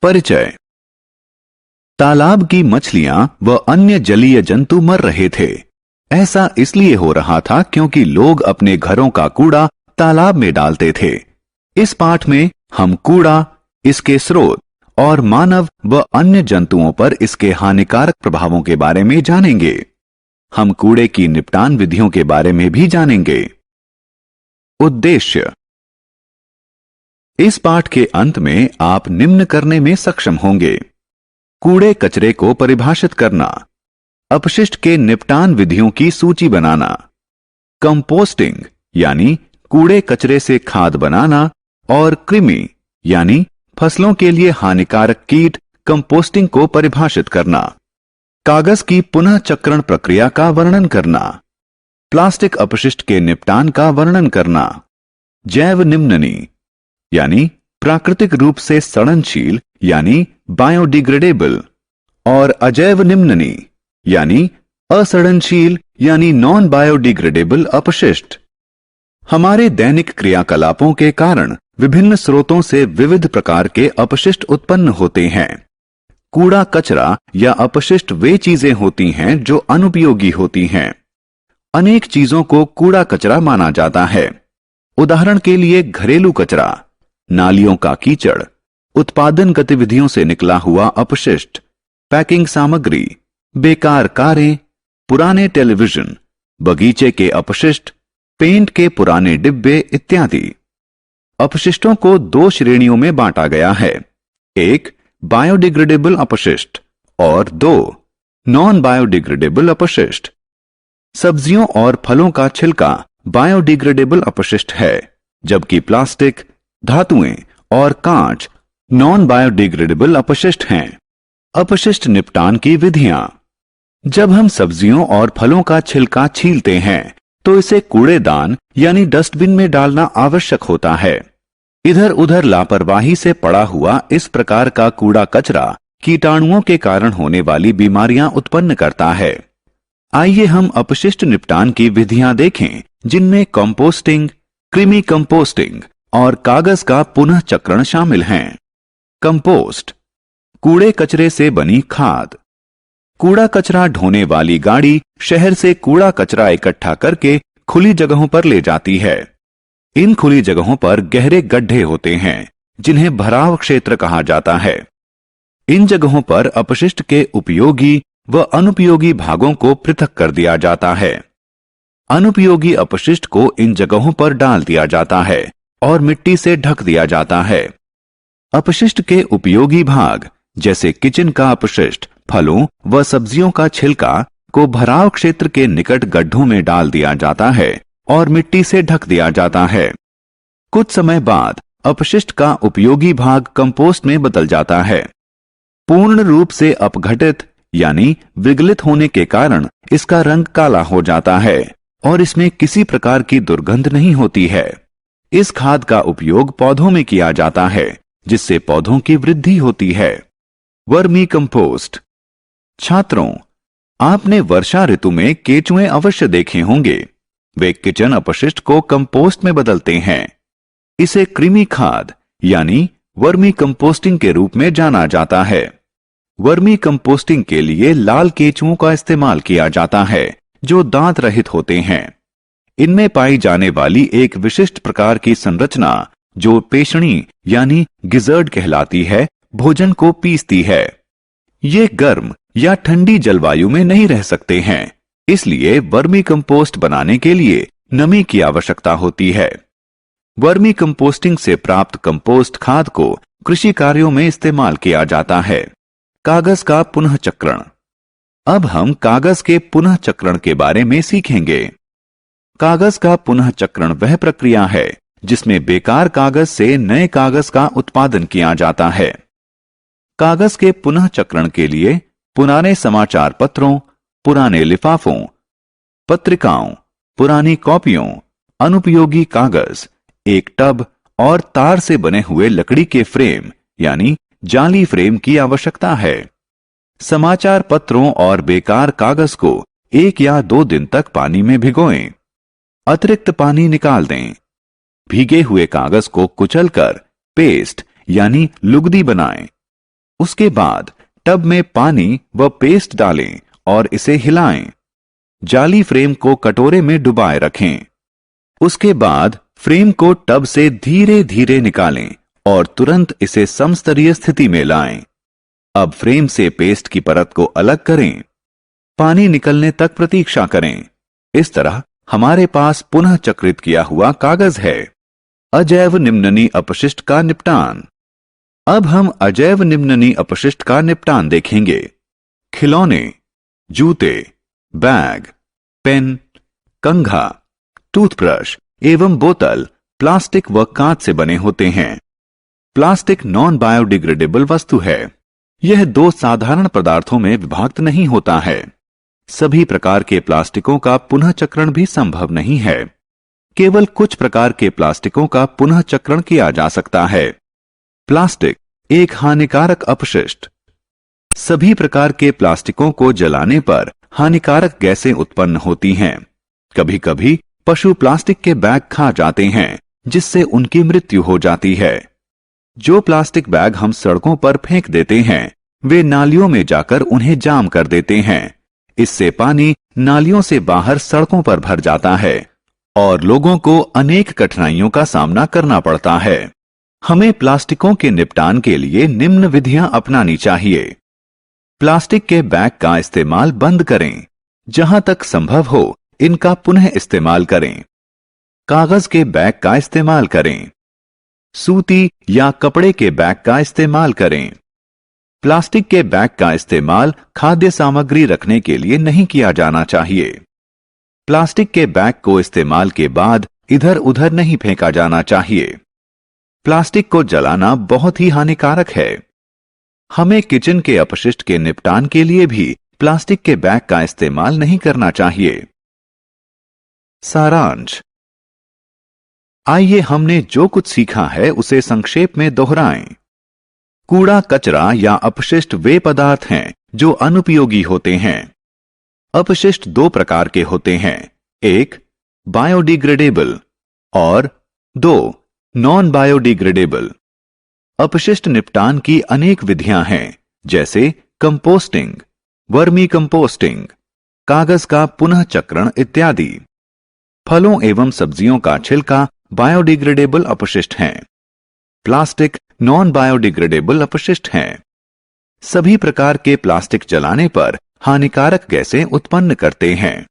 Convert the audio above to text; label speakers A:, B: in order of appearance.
A: परिचय। तालाब की मछलियां व अन्य जलीय जंतु मर रहे थे। ऐसा इसलिए हो रहा था क्योंकि लोग अपने घरों का कूड़ा तालाब में डालते थे। इस पाठ में हम कूड़ा, इसके स्रोत और मानव व अन्य जंतुओं पर इसके हानिकारक प्रभावों के बारे में जानेंगे। हम कूड़े की निपटान विधियों के बारे में भी जानेंगे। उद्देश्य। इस पाठ के अंत में आप निम्न करने में सक्षम होंगे: कूड़े कचरे को परिभाषित करना, अपशिष्ट के निपटान विधियों की सूची बनाना, कंपोस्टिंग यानी कूड़े कचरे से खाद बनाना, और कृमि यानी फसलों के लिए हानिकारक कीट कंपोस्टिंग को परिभाषित करना, कागज की पुनः चक्रण प्रक्रिया का वर्णन करना, प्लास्टिक अपशिष्ट के निपटान का वर्णन करना, जैव निम्ननी यानी प्राकृतिक रूप से सड़नशील यानी बायोडिग्रेडेबल, और अजैव निम्ननी यानी असड़नशील यानी नॉन बायोडिग्रेडेबल अपशिष्ट। हमारे दैनिक क्रियाकलापों के कारण विभिन्न स्रोतों से विविध प्रकार के अपशिष्ट उत्पन्न होते हैं। कूड़ा कचरा या अपशिष्ट वे चीजें होती हैं जो अनुपयोगी होती हैं। अनेक चीजों को कूड़ा कचरा माना जाता है। उदाहरण के लिए घरेलू कचरा, नालियों का कीचड़, उत्पादन गतिविधियों से निकला हुआ अपशिष्ट, पैकिंग सामग्री, बेकार कारें, पुराने टेलीविजन, बगीचे के अपशिष्ट, पेंट के पुराने डिब्बे इत्यादि। अपशिष्टों को दो श्रेणियों में बांटा गया है: एक बायोडिग्रेडेबल अपशिष्ट और दो नॉन बायोडिग्रेडेबल अपशिष्ट। सब्जियों और फलों का छिलका बायोडिग्रेडेबल अपशिष्ट है, जबकि प्लास्टिक, धातुएं और कांच नॉन बायोडिग्रेडेबल अपशिष्ट हैं। अपशिष्ट निपटान की विधियां। जब हम सब्जियों और फलों का छिलका छीलते हैं तो इसे कूड़ेदान यानी डस्टबिन में डालना आवश्यक होता है। इधर उधर लापरवाही से पड़ा हुआ इस प्रकार का कूड़ा कचरा कीटाणुओं के कारण होने वाली बीमारियां उत्पन्न करता है। आइए हम अपशिष्ट निपटान की विधियां देखें, जिनमें कंपोस्टिंग, कृमि कंपोस्टिंग और कागज का पुनः चक्रण शामिल हैं। कंपोस्ट, कूड़े कचरे से बनी खाद। कूड़ा कचरा ढोने वाली गाड़ी शहर से कूड़ा कचरा इकट्ठा करके खुली जगहों पर ले जाती है। इन खुली जगहों पर गहरे गड्ढे होते हैं, जिन्हें भराव क्षेत्र कहा जाता है। इन जगहों पर अपशिष्ट के उपयोगी व अनुपयोगी भागों को पृथक कर दिया जाता है। अनुपयोगी अपशिष्ट को इन जगहों पर डाल दिया जाता है और मिट्टी से ढक दिया जाता है। अपशिष्ट के उपयोगी भाग जैसे किचन का अपशिष्ट, फलों व सब्जियों का छिलका को भराव क्षेत्र के निकट गड्ढों में डाल दिया जाता है और मिट्टी से ढक दिया जाता है। कुछ समय बाद अपशिष्ट का उपयोगी भाग कंपोस्ट में बदल जाता है। पूर्ण रूप से अपघटित यानी विगलित होने के कारण इसका रंग काला हो जाता है और इसमें किसी प्रकार की दुर्गंध नहीं होती है। इस खाद का उपयोग पौधों में किया जाता है, जिससे पौधों की वृद्धि होती है। Vermi compost. छात्रों, आपने वर्षा ऋतु में केंचुए अवश्य देखे होंगे। वे किचन अपशिष्ट को कंपोस्ट में बदलते हैं। इसे कृमि खाद यानी वर्मी कंपोस्टिंग के रूप में जाना जाता है। वर्मी कंपोस्टिंग के लिए लाल केंचुओं का इस्तेमाल किया जाता है, जो दांत रहित होते हैं। इनमें पाई जाने वाली एक विशिष्ट प्रकार की संरचना, जो पेषणी यानी गिजर्ड कहलाती है, भोजन को पीसती है। ये गर्म या ठंडी जलवायु में नहीं रह सकते हैं, इसलिए वर्मी कंपोस्ट बनाने के लिए नमी की आवश्यकता होती है। वर्मी कंपोस्टिंग से प्राप्त कंपोस्ट खाद को कृषि कार्यों में इस्तेमाल किया जाता है। कागज का पुनः चक्रण। अब हम कागज के पुनः चक्रण के बारे में सीखेंगे। कागज का पुनः चक्रण वह प्रक्रिया है जिसमें बेकार कागज से नए कागज का उत्पादन किया जाता है। कागज के पुनः चक्रण के लिए पुराने समाचार पत्रों, पुराने लिफाफों, पत्रिकाओं, पुरानी कॉपियों, अनुपयोगी कागज, एक टब और तार से बने हुए लकड़ी के फ्रेम यानी जाली फ्रेम की आवश्यकता है। समाचार पत्रों और बेकार कागज को 1 या 2 दिन तक पानी में भिगोएं। अतिरिक्त पानी निकाल दें। भीगे हुए कागज को कुचलकर पेस्ट यानी लुगदी बनाएं। उसके बाद टब में पानी व पेस्ट डालें और इसे हिलाएं। जाली फ्रेम को कटोरे में डुबाए रखें। उसके बाद फ्रेम को टब से धीरे धीरे निकालें और तुरंत इसे समस्तरीय स्थिति में लाएं। अब फ्रेम से पेस्ट की परत को अलग करें। पानी निकलने तक प्रतीक्षा करें। इस तरह हमारे पास पुनः चक्रित किया हुआ कागज है। अजैव निम्ननी अपशिष्ट का निपटान। अब हम अजैव निम्ननी अपशिष्ट का निपटान देखेंगे। खिलौने, जूते, बैग, पेन, कंघा, टूथब्रश एवं बोतल प्लास्टिक व कांच से बने होते हैं। प्लास्टिक नॉन बायोडिग्रेडेबल वस्तु है। यह दो साधारण पदार्थों में विभक्त नहीं होता है। सभी प्रकार के प्लास्टिकों का पुनः चक्रण भी संभव नहीं है। केवल कुछ प्रकार के प्लास्टिकों का पुनः चक्रण किया जा सकता है। प्लास्टिक एक हानिकारक अपशिष्ट। सभी प्रकार के प्लास्टिकों को जलाने पर हानिकारक गैसें उत्पन्न होती हैं। कभी कभी पशु प्लास्टिक के बैग खा जाते हैं, जिससे उनकी मृत्यु हो जाती है। जो प्लास्टिक बैग हम सड़कों पर फेंक देते हैं, वे नालियों में जाकर उन्हें जाम कर देते हैं। इससे पानी नालियों से बाहर सड़कों पर भर जाता है और लोगों को अनेक कठिनाइयों का सामना करना पड़ता है। हमें प्लास्टिकों के निपटान के लिए निम्न विधियां अपनानी चाहिए। प्लास्टिक के बैग का इस्तेमाल बंद करें। जहां तक संभव हो इनका पुनः इस्तेमाल करें। कागज के बैग का इस्तेमाल करें। सूती या कपड़े के बैग का इस्तेमाल करें। प्लास्टिक के बैग का इस्तेमाल खाद्य सामग्री रखने के लिए नहीं किया जाना चाहिए। प्लास्टिक के बैग को इस्तेमाल के बाद इधर उधर नहीं फेंका जाना चाहिए। प्लास्टिक को जलाना बहुत ही हानिकारक है। हमें किचन के अपशिष्ट के निपटान के लिए भी प्लास्टिक के बैग का इस्तेमाल नहीं करना चाहिए। सारांश। आइए हमने जो कुछ सीखा है उसे संक्षेप में दोहराएं। कूड़ा कचरा या अपशिष्ट वे पदार्थ हैं जो अनुपयोगी होते हैं। अपशिष्ट दो प्रकार के होते हैं, एक बायोडिग्रेडेबल और दो नॉन बायोडिग्रेडेबल। अपशिष्ट निपटान की अनेक विधियां हैं, जैसे कंपोस्टिंग, वर्मी कंपोस्टिंग, कागज का पुनः चक्रण इत्यादि। फलों एवं सब्जियों का छिलका बायोडिग्रेडेबल अपशिष्ट हैं। प्लास्टिक नॉन बायोडिग्रेडेबल अपशिष्ट हैं। सभी प्रकार के प्लास्टिक जलाने पर हानिकारक गैसें उत्पन्न करते हैं।